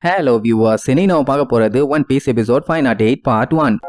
Hello viewers, இன்னைக்கு நம்ம பார்க்க போறது One Piece episode 508 part 1.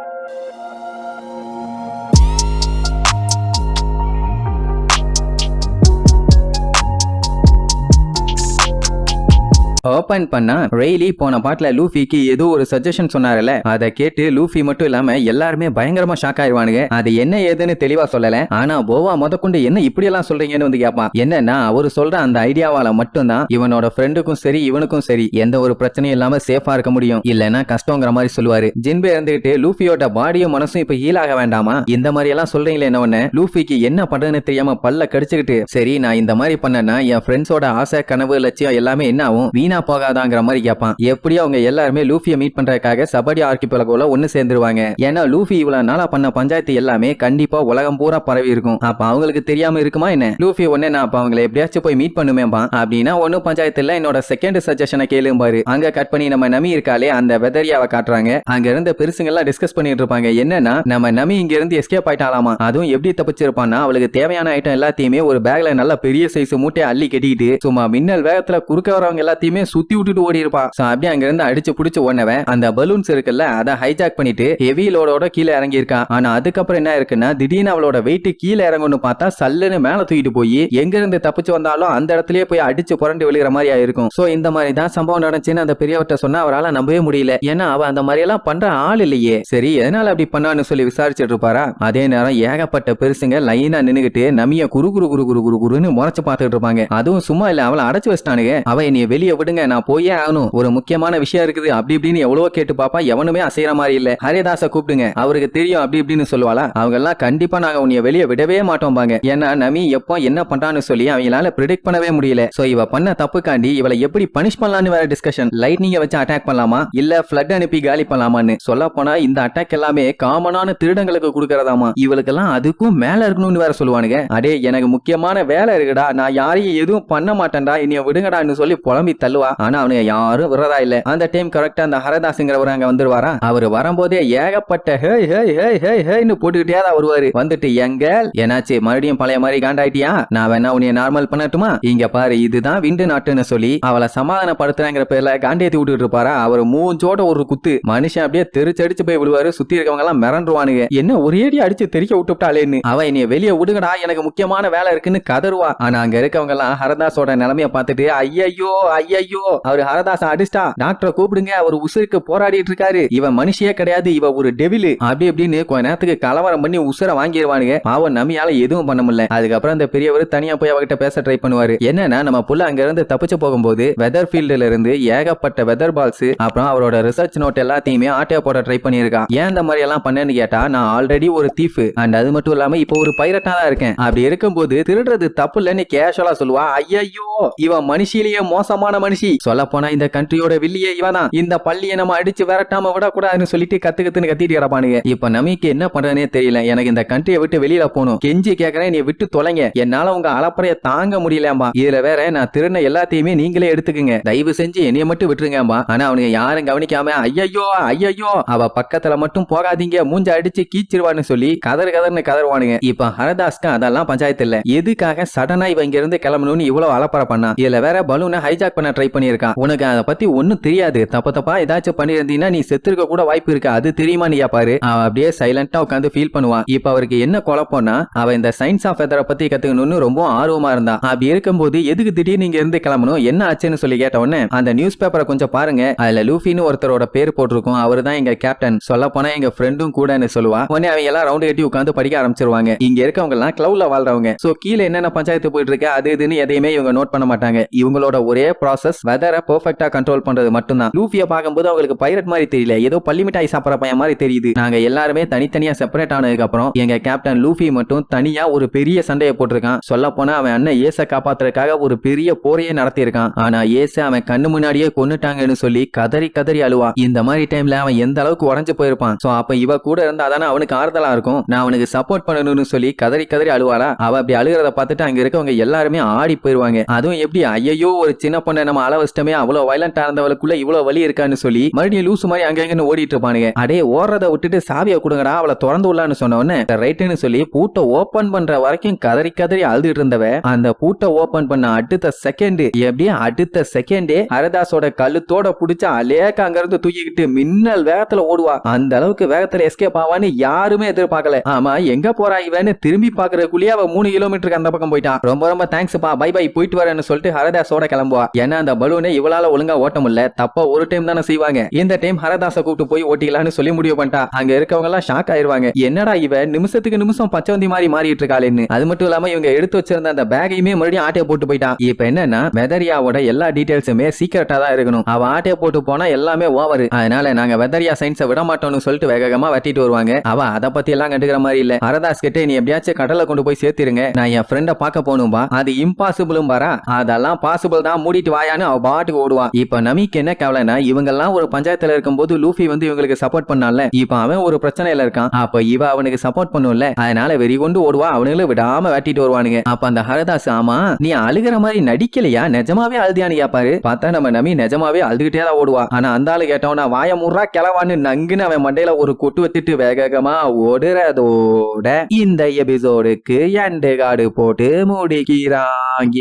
Open பண்ணா ரெய்லி போன பாட்டுல லூஃபிக்கு ஏதோ ஒரு சஜஷன் சொன்னார்ல, அதை கேட்டு லூஃபி மட்டும் இல்லாம எல்லாருமே பயங்கரமா ஷாக் ஆயிடுவானுங்க. அது என்ன ஏதுன்னு தெளிவா சொல்லல. ஆனா போவா முதற்கொண்டு என்ன இப்படி எல்லாம் சொல்றீங்கன்னு வந்து கேட்பான். என்னன்னா அவரு சொல்ற அந்த ஐடியாவால மட்டும்தான் இவனோட ஃப்ரெண்டுக்கும் சரி இவனுக்கும் சரி எந்த ஒரு பிரச்சனையும் இல்லாம சேஃபா இருக்க முடியும், இல்லன்னா கஷ்டங்கிற மாதிரி சொல்லுவாரு. ஜின்பே இருந்துகிட்டு லூஃபியோட பாடியும் மனசும் இப்ப ஹீல் ஆக வேண்டாமா, இந்த மாதிரி எல்லாம் சொல்றீங்களே என்ன ஒண்ணு. லூஃபிக்கு என்ன பண்றதுன்னு தெரியாம பல்ல கடிச்சுக்கிட்டு, சரி நான் இந்த மாதிரி பண்ணேன்னா என் ஃப்ரெண்ட்ஸோட ஆசை கனவு லட்சியம் எல்லாமே என்ன ஆகும், போகாதாங்கிற மாதிரி கேட்பான். எப்படி அவங்க எல்லாருமே லூஃபியை மீட் பண்றதுக்காக சபடி ஆர்கிபெலகோல ஒன்னு சேர்ந்துருவாங்க. ஏன்னா லூஃபி இவ்வளவு நாளா பண்ண பஞ்சாயத்து எல்லாமே கண்டிப்பா உலகம் பூரா பரவி இருக்கும். அப்ப அவங்களுக்கு தெரியாம இருக்குமா என்ன? லூஃபி ஒன்னே நான் அப்ப அவங்களை எப்படியாச்சும் போய் மீட் பண்ணுமேப்பா அப்படின்னா ஒன்னும் பஞ்சாயத்து இல்ல, என்னோட செகண்ட் சஜஷனை கேளும்பாரு. அங்க கட் பண்ணி நம்ம நமி இருக்காலே அந்த வெதரியாவை காட்டுறாங்க. அங்க இருந்த பெருசுங்க எல்லாம் டிஸ்கஸ் பண்ணிட்டு இருப்பாங்க. என்னன்னா நம்ம நமி இங்க இருந்து எஸ்கேப் ஆயிட்டாலாமா. அதுவும் எப்படி தப்பிச்சிருப்பான்னா அவளுக்கு தேவையான ஐட்டம் எல்லாத்தையுமே ஒரு பேக்ல நல்ல பெரிய சைஸ் மூட்டையை அள்ளி கட்டிட்டு சும்மா மின்னல் வேகத்துல குறுக்க வரவங்க எல்லாத்தையுமே சுத்தி விட்டுட்டு ஓடி இருப்பான். அப்படியே அங்க இருந்து அடிச்சு புடிச்சு ஓடனவன் அந்த பலூன்ஸ் இருக்குல்ல அதை ஹைஜாக் பண்ணிட்டு ஹெவி லோடோட கீழே இறங்கி இருக்கான். ஆனா அதுக்கப்புறம் என்ன இருக்குன்னா திடீர்னு அவளோட வெயிட் கீழே இறங்கணும்னு பார்த்தா சல்லுன்னு மேல தூக்கிட்டு போய் எங்க இருந்து தப்பிச்சு வந்தாலும் அந்த இடத்துலயே போய் அடிச்சு புரண்டு விழுகிற மாதிரி ஆயிருக்கும். சோ இந்த மாதிரி தான் சம்பவம் நடந்துச்சுன்னு அந்த பெரியவர்கிட்ட சொன்னா அவரால் நம்பவே முடியல. ஏன்னா அவ அந்த மாதிரி எல்லாம் பண்ற ஆள் இல்லையே. சரி எதனால அப்படி பண்ணான்னு சொல்லி விசாரிச்சுட்டு இருப்பாரா. அதே நேரம் ஏகப்பட்ட பெருசுங்க லைனா நின்னுகிட்டு நமிய குரு குரு குரு குரு குரு குருன்னு முறைச்சு பார்த்துட்டு இருப்பாங்க. அதுவும் சும்மா இல்ல, அவளை அடைச்சு வச்சிட்டானுங்க. அவ என்னைய வெளியே விடுங்க, நான் போயே ஆகணும், ஒரு முக்கியமான விஷயம் இருக்குது அப்படி இப்படின்னு எவ்வளவோ கேட்டு பாப்பா, எவனுமே அசைற மாதிரி இல்ல. ஹரிதாச கூப்பிடுங்க, அவருக்கு தெரியும் அப்படி இப்படின்னு சொல்லுவாளா. அவங்க எல்லாம் கண்டிப்பா நாங்க உன்னைய வெளியே விடவே மாட்டோம் பாங்க. ஏன்னா நமி எப்போ என்ன பண்றான்னு சொல்லி அவங்களால பிரெடிக்ட் பண்ணவே முடியல. சோ இவ பண்ண தப்புக்காண்டி இவளை எப்படி பனிஷ் பண்ணலாம்னு வேற டிஸ்கஷன். லைட்னிங்க வச்சு அட்டாக் பண்ணலாமா இல்ல ஃபிளட் அனுப்பி காலி பண்ணலாமான்னு. சொல்ல போனா இந்த அட்டாக் எல்லாமே காமனான திருடங்களுக்கு கொடுக்கறதாமா. இவளுக்கெல்லாம் அதுக்கும் மேல இருக்கணும்னு வேற சொல்லுவானுங்க. அடே எனக்கு முக்கியமான வேலை இருக்குடா, நான் யாரையும் எதுவும் பண்ண மாட்டேன்டா, என்னைய விடுங்கடான்னு சொல்லி புலம்பி தள்ளுவா. ஆனா அவனுங்க யாரும் விடுறதா இல்ல. அந்த டைம் கரெக்டா அந்த ஹரதாஸ்ங்கிறவர் அங்க வந்துருவாரா. அவர் வரும்போதே ஏகப்பட்ட ஹேய் ஹேய் ஹேய் ஹேய் ஹேய்னு போட்டுக்கிட்டே தான் வருவாரு. வந்துட்டு எங்க என்னாச்சு மறுபடியும் பழைய மாதிரி காண்டாயிட்டியா, நான் வேணா உன்னைய நார்மல் பண்ணட்டுமா, இங்க பாரு இதுதான் விண்டு நாட்டுன்னு சொல்லி அவளை சமாதானப்படுத்துறங்கிற பேர்ல காண்டேத்தி விட்டுட்டு இருப்பாரா. அவர் மூஞ்சோட ஒரு குத்து மனுஷன் அப்படியே தெரிச்சடிச்சு போய் விடுவாரு. சுத்தி இருக்கவங்க எல்லாம் மிரண்டுருவானுங்க, என்ன ஒரேடி அடிச்சு தெரிக்க விட்டுட்டாலேன்னு. அவ என்னைய வெளியே விடுங்கடா எனக்கு முக்கியமான வேலை இருக்குன்னு கதறுவா. ஆனா அங்க இருக்கவங்க எல்லாம் ஹரதாஸோட நிலைமைய பார்த்துட்டு ஐயோ ஐயோ அவர் ஹரதாஸ் அடிச்சிட்டா, டாக்டரை கூப்பிடுங்க, அவர் உசுருக்கு போராடிட்டு இருக்காரு, இவன் மனுஷியே கிடையாது, இவ ஒரு டெவில் அப்படி இப்படின்னு கொஞ்ச நேரத்துக்கு கலவரம் பண்ணி உசுரை வாங்கிடுவானுங்க. பாவம் நமியால எதுவும் பண்ண முடியல. அதுக்கப்புறம் அந்த பெரியவர் தனியா போய் அவகிட்ட பேச ட்ரை பண்ணுவாரு. என்னன்னா நம்ம புள்ள அங்க இருந்து தப்பிச்சு போகும்போது வெதர் ஃபீல்டுல இருந்து ஏகப்பட்ட வெதர் பால்ஸ் அப்புறம் அவரோட ரிசர்ச் நோட் எல்லாத்தையுமே ஆட்டைய போட ட்ரை பண்ணிருக்கான். ஏன் இந்த மாதிரி எல்லாம் பண்ணேன்னு கேட்டா நான் ஆல்ரெடி ஒரு தீஃப் அண்ட் அது மட்டும் இல்லாம இப்போ ஒரு பைரட்டா தான் இருக்கேன். அப்படி இருக்கும்போது திருடுறது தப்பு இல்லன்னு கேஷுவலா சொல்லுவா. ஐயோ இவன் மனுஷிலேயே மோசமான மனுஷி, சொல்ல போனா இந்த கண்ட்ரியோட வில்லியே இவதான், இந்த பள்ளியை நம்ம அடிச்சு விரட்டாம விடக்கூடாதுன்னு சொல்லிட்டு கத்துன்னு கத்திட்டு கிடப்பானுங்க. இப்ப நமிக்கு என்ன பண்றதுனே தெரியல. எனக்கு இந்த கண்ட்ரியை விட்டு வெளியில போகணும், கெஞ்சி கேட்கறேன் நீ விட்டு தொலைங்க, என்னால உங்க அலப்பறைய தாங்க முடியலம்பா. இதுல வேற நான் திருந எல்லாத்தையுமே நீங்களே எடுத்துக்குங்க, தயவு செஞ்சு என்னைய மட்டும் விட்டுருங்கம்பா. ஆனா அவனுங்க யாரும் கவனிக்காம ஐயோ ஐயோ அவ பக்கத்துல மட்டும் போகாதீங்க, மூஞ்ச அடிச்சு கீச்சிருவான்னு சொல்லி கதறுன்னு கதறுவானுங்க. இப்ப ஹரதாஸ்க்கு அதெல்லாம் பஞ்சாயத்து இல்ல. எதுக்காக சடனா இவ இங்க இருந்து கிளம்பணும்னு இவ்வளவு அலப்பறை பண்ணா. இதுல வேற பலூனை ஹைஜாக் பண்ண ட்ரை பண்ணிருக்கான். உனக்கு அதை பத்தி ஒன்னும் தெரியாது, தப்பா ஏதாச்சும் பண்ணிருந்தீங்கன்னா நீ செத்துருக்க கூட வாய்ப்பு இருக்கு, அது தெரியுமா நீ பாரு. அவ அப்படியே சைலண்டா உட்காந்து ஃபீல் பண்ணுவான். இப்ப அவருக்கு என்ன குழப்பம்னா அவ இந்த சயின்ஸ் ஆஃப் வெதரை பத்தி கத்துக்கணும்னு ரொம்ப ஆர்வமா இருந்தா. அப்படி இருக்கும்போது எதுக்கு திடீர்னு இங்க இருந்து கிளம்பணும், என்ன ஆச்சுன்னு சொல்லி கேட்ட உடனே அந்த நியூஸ் பேப்பரை கொஞ்சம் பாருங்க, அதுல லூஃபின்னு ஒருத்தரோட பேர் போட்டிருக்கும், அவரு தான் எங்க கேப்டன், சொல்ல போனா எங்க ஃப்ரெண்டும் கூடன்னு சொல்லுவா. உடனே அவங்க எல்லாம் ரவுண்ட் கட்டி உட்காந்து படிக்க ஆரம்பிச்சிருவாங்க. இங்க இருக்கவங்க எல்லாம் கிளவுட்ல வாழ்றவங்க. சோ கீழே என்னென்ன பஞ்சாயத்து போயிட்டு இருக்கு அது இதுன்னு எதையுமே இவங்க நோட் பண்ண மாட்டாங்க. இவங்களோட ஒரே ப்ராசஸ் வெதரை பெர்ஃபெக்ட்டா கண்ட்ரோல் பண்றது மட்டும்தான். லூஃபியை பார்க்கும்போது அவங்களுக்கு பைரட் மாதிரி தெரியல, ஏதோ பள்ளி மிட்டாய் சாப்பிட்ற பையன் மாதிரி தெரியுது. நாங்க எல்லாருமே தனித்தனியா செப்பரேட் ஆனதுக்கு அப்புறம் எங்க கேப்டன் லூஃபி மட்டும் தனியா ஒரு பெரிய சண்டையை போட்டிருக்கான். சொல்ல போனா அவன் அண்ணன் ஏச காப்பாத்துறதுக்காக ஒரு பெரிய போரையே நடத்தியிருக்கான். ஆனா ஏச அவன் கண்ணு முன்னாடியே கொன்னுட்டாங்கன்னு சொல்லி கதறி அழுவா. இந்த மாதிரி டைம்ல அவன் எந்த அளவுக்கு உடஞ்சு போயிருப்பான். சோ அப்ப இவ கூட இருந்தா தானே அவனுக்கு ஆறுதலா இருக்கும். நான் அவனுக்கு சப்போர்ட் பண்ணணும்னு சொல்லி கதறி அழுவாளா. அவ அப்படி அழுகிறத பார்த்துட்டு அங்க இருக்கவங்க எல்லாருமே ஆடி போயிருவாங்க. அதுவும் எப்படி ஐயோ ஒரு சின்ன பொண்ணை நம்ம அளவஷ்டமே அவ்வளவு வயலண்டா இருந்தவளுக்குள்ள இவ்வளவு வலி இருக்கான்னு சொல்லி மறுபடியும் லூசு மாதிரி அங்கங்கன்னு ஓடிட்டு இருப்பானுங்க. அடே ஓடுறத விட்டுட்டு சாவியை கொடுங்கடா அவளை திறந்து விடலான்னு சொன்ன உடனே ரைட்டுன்னு சொல்லி பூட்டை ஓபன் பண்ற வரைக்கும் கதறி கதறி அழுதுட்டு இருந்தவ அந்த பூட்டை ஓபன் பண்ண அடுத்த செகண்டே ஹரதாஸோட கழுத்தோட புடிச்சா அலேக்க அங்க இருந்து தூக்கிக்கிட்டு மின்னல் வேகத்துல ஓடுவா. அந்த அளவுக்கு வேகத்துல எஸ்கேப் ஆவான்னு யாருமே எதிர்பார்க்கல. ஆமா எங்க போறா இவன்னு திரும்பி பாக்குறதுக்குள்ளேயே அவ 3 கிலோமீட்டருக்கு அந்த பக்கம் போயிட்டான். ரொம்ப ரொம்ப தேங்க்ஸ் பா, பை பை, போயிட்டு வரேன்னு சொல்லிட்டு ஹரதாஸோட கிளம்புவா. ஏன்னா அந்த பலூனை இவளால ஒழுங்கா ஓட்ட முடியல, தப்பா ஒரு டைம் தானே செய்வாங்க. இந்த டைம் ஹரதாஸை கூப்பிட்டு போய் ஓட்டிக்கலான்னு சொல்லி முடிவு பண்ணிட்டா. அங்க இருக்கவங்க எல்லாம் ஷாக் ஆயிருவாங்க. என்னடா இவ நிமிஷத்துக்கு நிமிஷம் பச்சவந்தி மாதிரி மாறிட்டு இருக்காளேன்னு. அது மட்டும் இல்லாம இவங்க எடுத்து வச்சிருந்த அந்த பேக்கையுமே மறுபடியும் ஆட்டையை போட்டு போயிட்டான். இப்ப என்னன்னா வெதரியாவோட எல்லா டீடைல்ஸுமே சீக்கிரட்டா தான் இருக்கணும். அவ ஆட்டையை போட்டு போனா எல்லாமே ஓவர். அதனால நாங்க வெதரியா சயின்ஸை விட மாட்டோம்னு சொல்லிட்டு வேகமா வெட்டிட்டு வருவாங்க. அவ அதை பத்தி எல்லாம் கண்டுக்கிற மாதிரி இல்ல. ஹரதாஸ் கிட்ட நீ எப்படியாச்சும் கடலை கொண்டு போய் சேர்த்திருங்க, நான் என் ஃப்ரெண்ட பார்க்க போகணும்பா, அது இம்பாசிபிளும் வரா, அதெல்லாம் பாசிபிள் தான், மூடிட்டு வாயான்னு அவ பாட்டுக்கு ஓடுவான். இப்ப நமிக்கு என்ன கவலைனா இவங்க எல்லாம் ஒரு பஞ்சாயத்துல இருக்கும்போது லூஃபி வந்து இவங்களுக்கு சப்போர்ட் பண்ணால, இப்ப அவன் ஒரு பிரச்சனையில இருக்கான். அப்ப இவ அவனுக்கு சப்போர்ட் பண்ணும்ல, அதனால வெறி கொண்டு ஓடுவா. அவனுங்களும் விடாம வெட்டிட்டு வருவானுங்க. அப்ப அந்த ஹரதாஸ், ஆமா நீ அழுகிற மாதிரி நடிக்கலையா, நிஜமாவே அழுதியான்னு கேப்பாரு. பார்த்தா நம்ம நமி நிஜமாவே அழுதுகிட்டே தான் ஓடுவா. ஆனா அந்த ஆளு கேட்டவனா வாய முறா கிளவான்னு நங்குன்னு அவன் மண்டையில ஒரு கொட்டு வச்சுட்டு வேகமா ஓடுறதோட இந்த எபிசோடுக்கு எண்டு கார்டு போட்டு முடிக்கிறாங்க.